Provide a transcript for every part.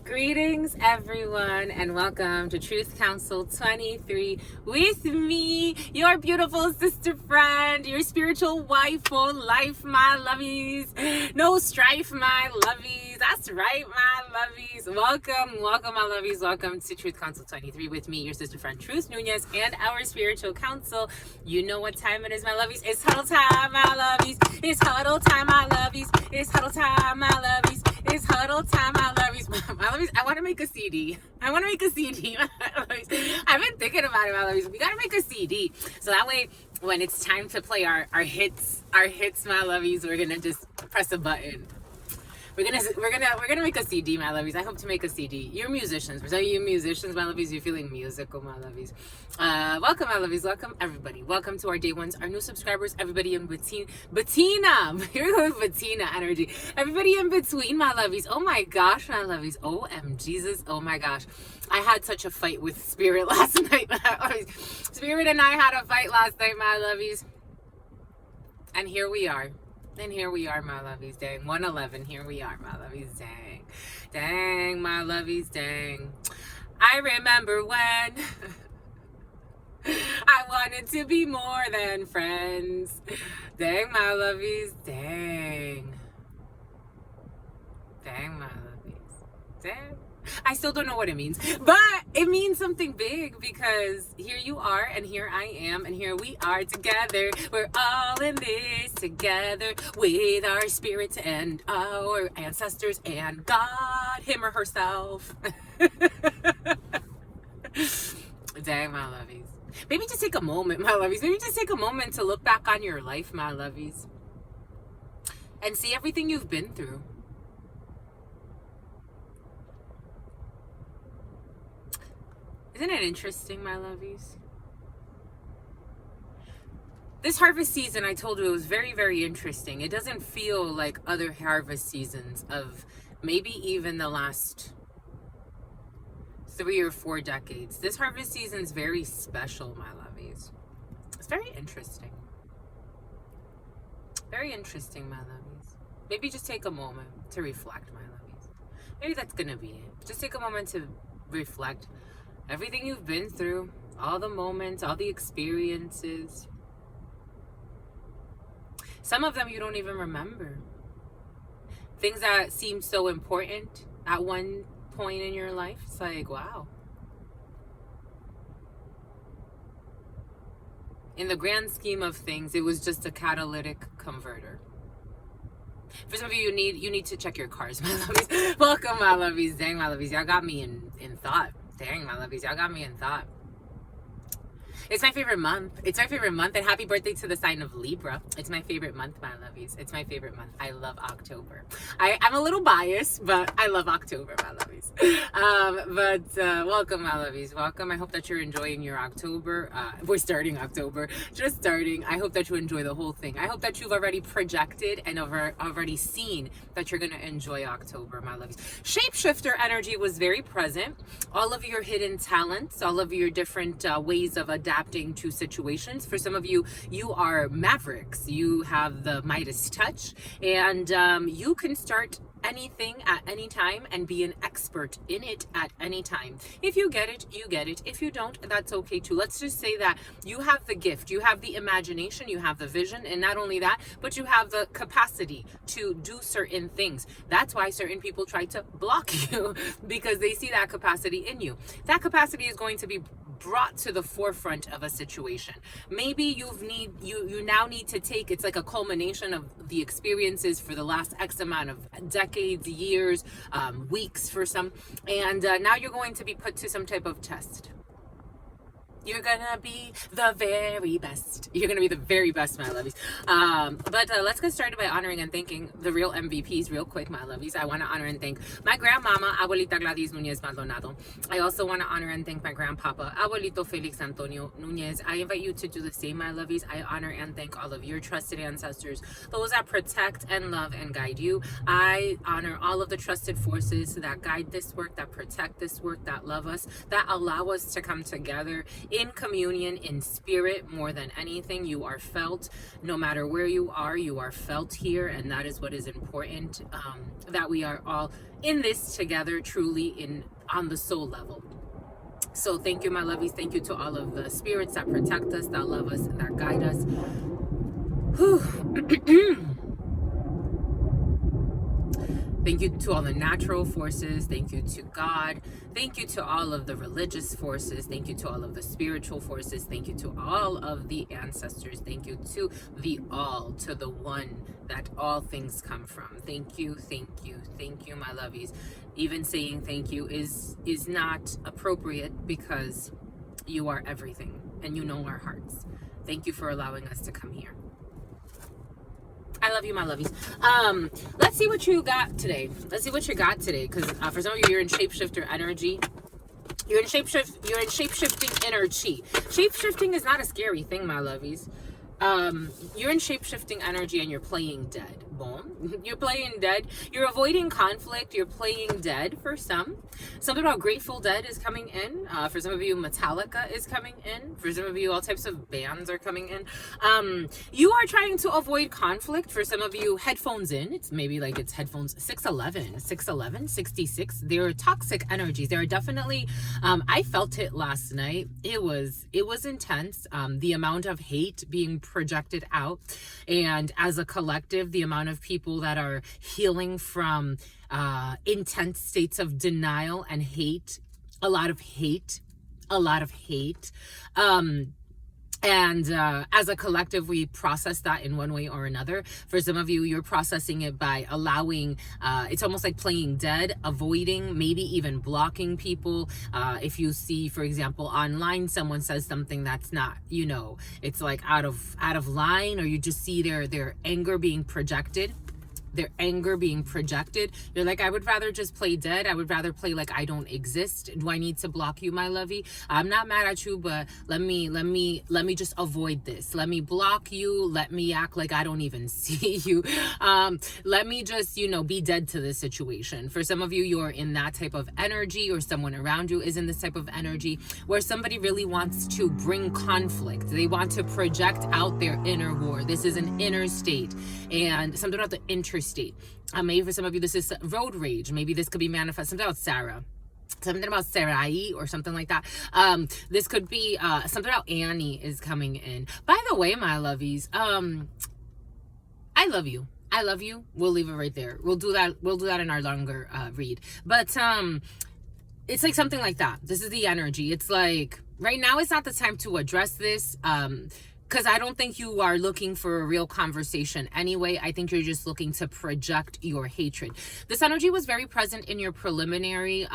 Greetings, everyone, and welcome to Truth Council 23 with me, your beautiful sister friend, your spiritual wife for life, my lovies. No strife, my lovies. That's right, my lovies. Welcome, my lovies. Welcome to Truth Council 23 with me, your sister friend, Truth Nunez, and our spiritual council. You know what time it is, my lovies. It's huddle time, my lovies. It's huddle time, my lovies. It's huddle time, my lovies. It's huddle time, my lovies. My lovies, I want to make a CD. My lovies. I've been thinking about it, my lovies. We gotta make a CD, so that way, when it's time to play our hits, my lovies, we're gonna just press a button. We're gonna make a CD, my lovies. I hope to make a CD. You're musicians. For some of you musicians, my lovies, you're feeling musical, my lovies. Welcome, my lovies. Welcome, everybody. Welcome to our day ones, our new subscribers, everybody in between. Bettina. Here we go with Bettina energy. Everybody in between, my lovies. Oh my gosh, my lovies. OM Jesus. Oh my gosh. I had such a fight with Spirit last night, my lovies. Spirit and I had a fight last night, my lovies. And here we are. And here we are, my lovies, dang. 111, here we are, my lovies, dang. Dang, my lovies, dang. I remember when I wanted to be more than friends. Dang, my lovies, dang. Dang, my lovies, dang. I still don't know what it means, but it means something big because here you are and here I am and here we are together. We're all in this together with our spirits and our ancestors and God, him or herself. Dang, my lovies. Maybe just take a moment, my lovies. Maybe just take a moment to look back on your life, my lovies, and see everything you've been through. Isn't it interesting, my lovies? This harvest season, I told you, it was very, very interesting. It doesn't feel like other harvest seasons of maybe even the last 3 or 4 decades. This harvest season is very special, my lovies. It's very interesting. Very interesting, my lovies. Maybe just take a moment to reflect, my lovies. Maybe that's going to be it. Just take a moment to reflect. Everything you've been through, all the moments, all the experiences. Some of them you don't even remember. Things that seem so important at one point in your life. It's like, wow. In the grand scheme of things, it was just a catalytic converter. For some of you, you need to check your cars, my lovies. Welcome, my lovies. Dang, my lovies. Y'all got me in thought. Dang, my lovies, y'all got me in thought. It's my favorite month. It's my favorite month, and happy birthday to the sign of Libra. It's my favorite month, my lovies. It's my favorite month. I love October. I'm a little biased, but I love October, my lovies. Welcome, my lovies. Welcome. I hope that you're enjoying your October. We're starting October. Just starting. I hope that you enjoy the whole thing. I hope that you've already projected and already seen that you're going to enjoy October, my lovies. Shapeshifter energy was very present. All of your hidden talents, all of your different ways of adapting to situations. For some of you, you are mavericks. You have the Midas touch, and you can start anything at any time and be an expert in it at any time. If you get it, you get it. If you don't, that's okay too. Let's just say that you have the gift, you have the imagination, you have the vision, and not only that, but you have the capacity to do certain things. That's why certain people try to block you because they see that capacity in you. That capacity is going to be brought to the forefront of a situation. Maybe you now need to take, it's like a culmination of the experiences for the last X amount of decades, years, weeks for some, and now you're going to be put to some type of test. You're gonna be the very best. You're gonna be the very best, my lovies. Let's get started by honoring and thanking the real MVPs real quick, my lovies. I want to honor and thank my grandmama, Abuelita Gladys Nunez Maldonado. I also want to honor and thank my grandpapa, Abuelito Felix Antonio Nunez. I invite you to do the same, my lovies. I honor and thank all of your trusted ancestors, those that protect and love and guide you. I honor all of the trusted forces that guide this work, that protect this work, that love us, that allow us to come together in communion, in spirit, more than anything. You are felt. No matter where you are felt here, and that is what is important, that we are all in this together, truly on the soul level. So thank you, my lovies. Thank you to all of the spirits that protect us, that love us, and that guide us. Thank you to all the natural forces. Thank you to God. Thank you to all of the religious forces. Thank you to all of the spiritual forces. Thank you to all of the ancestors. Thank you to the all, to the one that all things come from. Thank you, thank you, thank you, my lovies. Even saying thank you is not appropriate, because you are everything and you know our hearts. Thank you for allowing us to come here. I love you, my lovies. Let's see what you got today. Because for some of you, you're in shapeshifter energy. You're in shapeshifting energy. Shapeshifting is not a scary thing, my lovies. You're in shapeshifting energy and you're playing dead. Boom. You're playing dead. You're avoiding conflict. You're playing dead for some. Something about Grateful Dead is coming in. For some of you, Metallica is coming in. For some of you, all types of bands are coming in. You are trying to avoid conflict. For some of you, headphones in. It's maybe like it's headphones 611, 66. They're toxic energies. There are definitely, I felt it last night. It was intense. The amount of hate being projected out, and as a collective, the amount of people that are healing from intense states of denial and hate, a lot of hate. And as a collective, we process that in one way or another. For some of you, you're processing it by allowing, it's almost like playing dead, avoiding, maybe even blocking people. If you see, for example, online, someone says something that's not, it's like out of line, or you just see their anger being projected. You're like, I would rather just play dead. I would rather play like I don't exist. Do I need to block you, my lovey? I'm not mad at you, but let me just avoid this. Let me block you. Let me act like I don't even see you. Let me just, be dead to this situation. For some of you, you're in that type of energy, or someone around you is in this type of energy where somebody really wants to bring conflict. They want to project out their inner war. This is an inner state, and something about the interstate. Maybe for some of you, this is road rage. Maybe this could be manifest. Something about Sarai or something like that. This could be something about Annie is coming in. By the way, my lovies, I love you. We'll leave it right there. We'll do that in our longer read. But it's like something like that. This is the energy. It's like right now is not the time to address this. Because I don't think you are looking for a real conversation anyway. I think you're just looking to project your hatred. This energy was very present in your preliminary.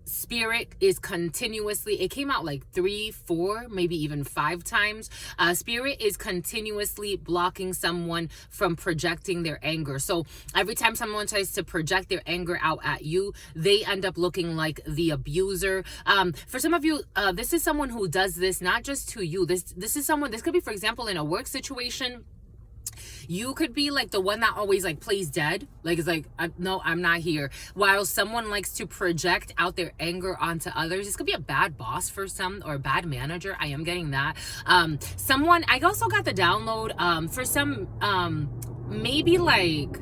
Spirit is continuously, it came out like 3, 4, maybe even 5 times. Spirit is continuously blocking someone from projecting their anger. So every time someone tries to project their anger out at you, they end up looking like the abuser. For some of you, this is someone who does this not just to you. This is someone, this could be, for example, in a work situation. You could be like the one that always like plays dead. Like it's like, no, I'm not here. While someone likes to project out their anger onto others. This could be a bad boss for some, or a bad manager. I am getting that. Someone, I also got the download for some, maybe like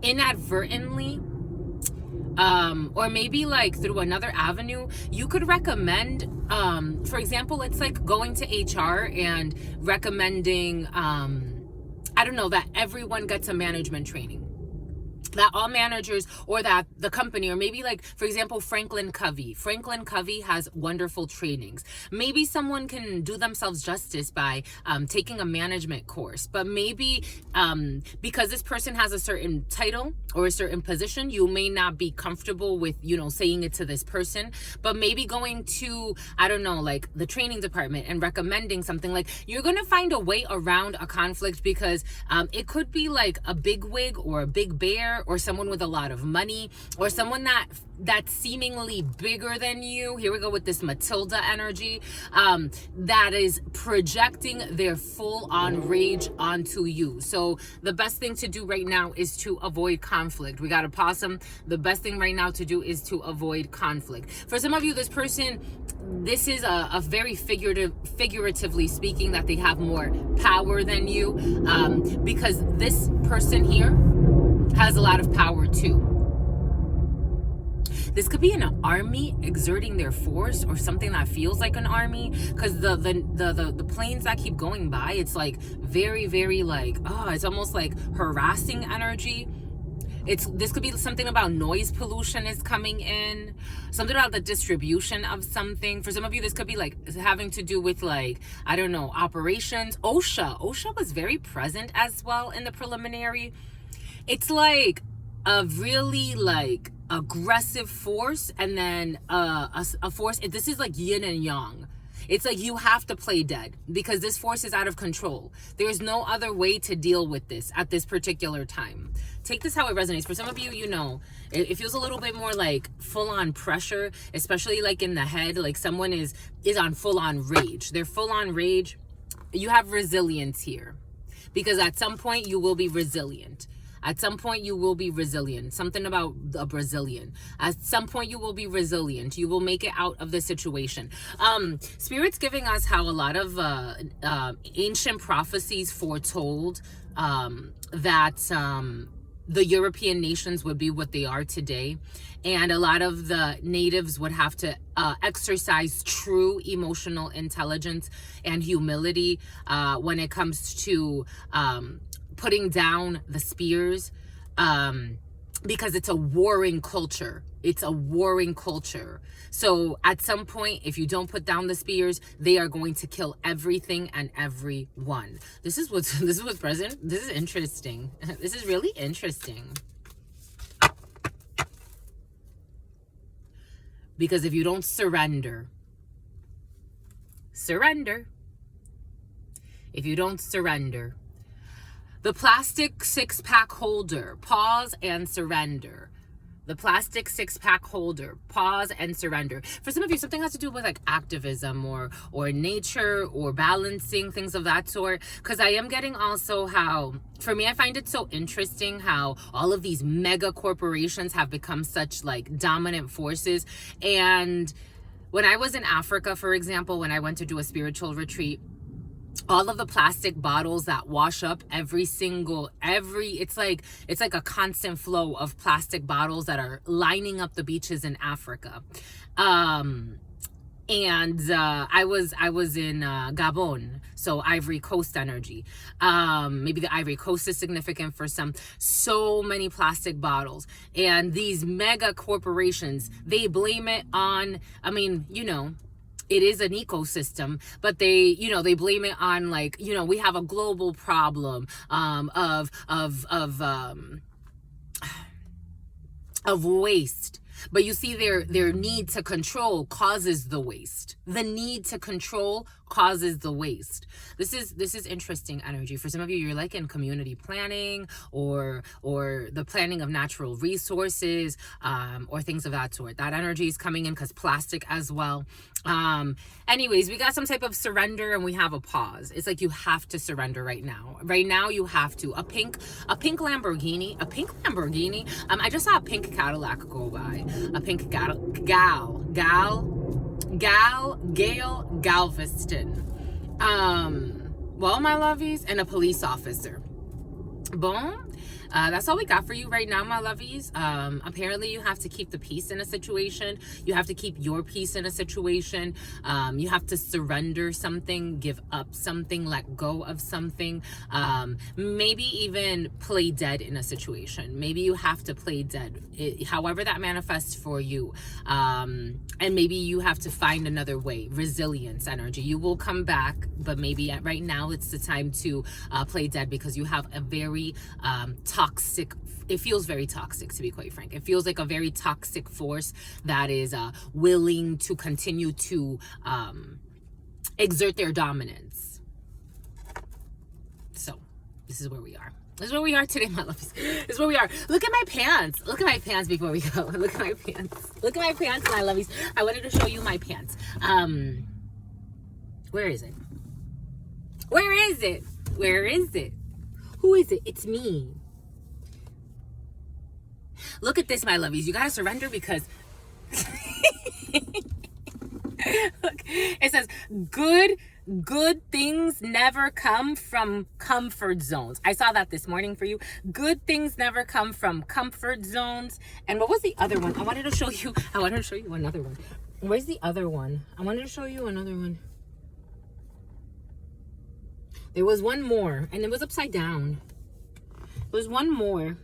inadvertently, or maybe like through another avenue, you could recommend, for example, it's like going to HR and recommending, I don't know, that everyone gets a management training. That all managers, or that the company, or maybe like, for example, Franklin Covey has wonderful trainings. Maybe someone can do themselves justice by taking a management course, but maybe because this person has a certain title or a certain position, you may not be comfortable with, saying it to this person, but maybe going to, I don't know, like the training department and recommending something. Like, you're going to find a way around a conflict, because it could be like a big wig or a big bear or someone with a lot of money, or someone that's seemingly bigger than you. Here we go with this Matilda energy, that is projecting their full-on rage onto you. So the best thing to do right now is to avoid conflict. We got a possum. The best thing right now to do is to avoid conflict. For some of you, this person, this is a very figuratively speaking, that they have more power than you, because this person here has a lot of power too. This could be an army exerting their force, or something that feels like an army, because the planes that keep going by, it's like very, very like, it's almost like harassing energy. This could be something about noise pollution is coming in, something about the distribution of something. For some of you, this could be like having to do with, like, I don't know, operations. OSHA was very present as well in the preliminary. It's like a really like aggressive force, and then a force. This is like yin and yang. It's like you have to play dead because this force is out of control. There's no other way to deal with this at this particular time. Take this how it resonates. For some of you, you know, it feels a little bit more like full-on pressure, especially like in the head, like someone is on full-on rage. They're full-on rage. You have resilience here, because at some point you will be resilient. At some point you will be resilient. Something about a Brazilian. At some point you will be resilient. You will make it out of the situation. Spirit's giving us how a lot of ancient prophecies foretold that the European nations would be what they are today. And a lot of the natives would have to exercise true emotional intelligence and humility when it comes to putting down the spears, because it's a warring culture. It's a warring culture. So at some point, if you don't put down the spears, they are going to kill everything and everyone. This is what's present. This is interesting. This is really interesting. Because if you don't surrender. If you don't surrender. The plastic 6-pack holder, pause and surrender. The plastic 6-pack holder, pause and surrender. For some of you, something has to do with like activism or nature or balancing, things of that sort. Because I am getting also how, for me, I find it so interesting how all of these mega corporations have become such like dominant forces. And when I was in Africa, for example, when I went to do a spiritual retreat, all of the plastic bottles that wash up it's like a constant flow of plastic bottles that are lining up the beaches in Africa. And I was in Gabon, so Ivory Coast energy. Maybe the Ivory Coast is significant for some. So many plastic bottles, and these mega corporations, they blame it on, I mean, you know, it is an ecosystem, but they blame it on, like, you know, we have a global problem of waste. But you see, their need to control causes the waste. The need to control causes the waste. This is interesting energy. For some of you, you're like in community planning or the planning of natural resources, or things of that sort. That energy is coming in because plastic as well. Anyways, we got some type of surrender and we have a pause. It's like you have to surrender right now. Right now you have to. A pink Lamborghini. I just saw a pink Cadillac go by. A pink Gail Galveston. Well, my lovies, and a police officer. Boom. That's all we got for you right now, my lovies. Apparently you have to keep the peace in a situation. You have to keep your peace in a situation. You have to surrender something, give up something, let go of something. Maybe even play dead in a situation. Maybe you have to play dead, however that manifests for you. And maybe you have to find another way. Resilience energy. You will come back, but maybe right now it's the time to play dead, because you have a very toxic, it feels very toxic, to be quite frank. It feels like a very toxic force that is willing to continue to exert their dominance. So this is where we are. This is where we are today, my loves. This is where we are. Look at my pants. Look at my pants before we go. Look at my pants. Look at my pants, my lovies. I wanted to show you my pants. Where is it? Where is it? Where is it? Who is it? It's me. Look at this, my lovies. You gotta surrender because look, it says good things never come from comfort zones. I saw that this morning for you. Good things never come from comfort zones. And what was the other one? I wanted to show you another one. Where's the other one? I wanted to show you another one. There was one more, and it was upside down. There was one more.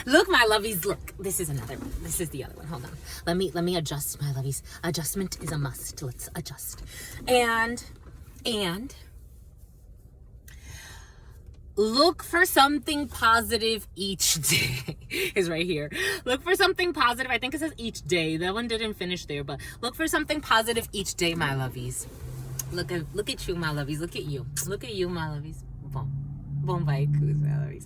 Look, my lovies, look. This is another one. This is the other one. Hold on. Let me adjust, my lovies. Adjustment is a must. Let's adjust. And look for something positive each day. Is right here. Look for something positive. I think it says each day. That one didn't finish there, but look for something positive each day, my lovies. Look at you, my lovies. Look at you. Look at you, my lovies. Boom. Boom, my lovies.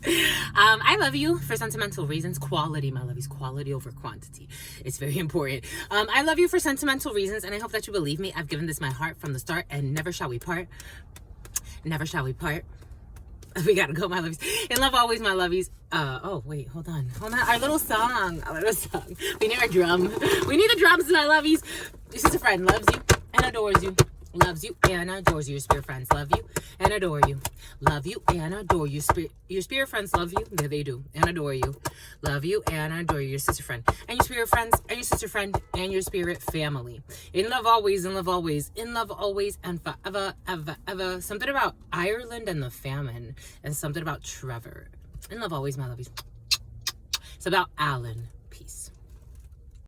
I love you for sentimental reasons. Quality, my lovies. Quality over quantity. It's very important. I love you for sentimental reasons, and I hope that you believe me. I've given this my heart from the start, and never shall we part. Never shall we part. We gotta go, my lovies. In love always, my lovies. Oh, wait, hold on. Our little song. We need our drum. We need the drums, my lovies. This is a friend, loves you and adores you. Loves you and adores you. Your spirit friends love you and adore you. Love you and adore you. Your spirit friends love you. Yeah, they do. And adore you. Love you and adore you. Your sister friend. And your spirit friends and your sister friend and your spirit family. In love always, in love always, in love always and forever, ever, ever. Something about Ireland and the famine. And something about Trevor. In love always, my lovies. It's about Alan. Peace.